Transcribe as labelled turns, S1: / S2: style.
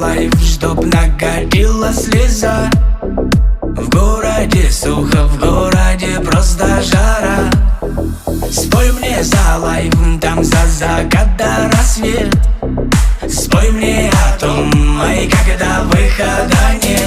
S1: лайф, чтоб накатила слеза. В городе сухо, в городе просто жара. Спой мне за лайф, там за закат до рассвет. Спой мне о том, ай, когда выхода нет.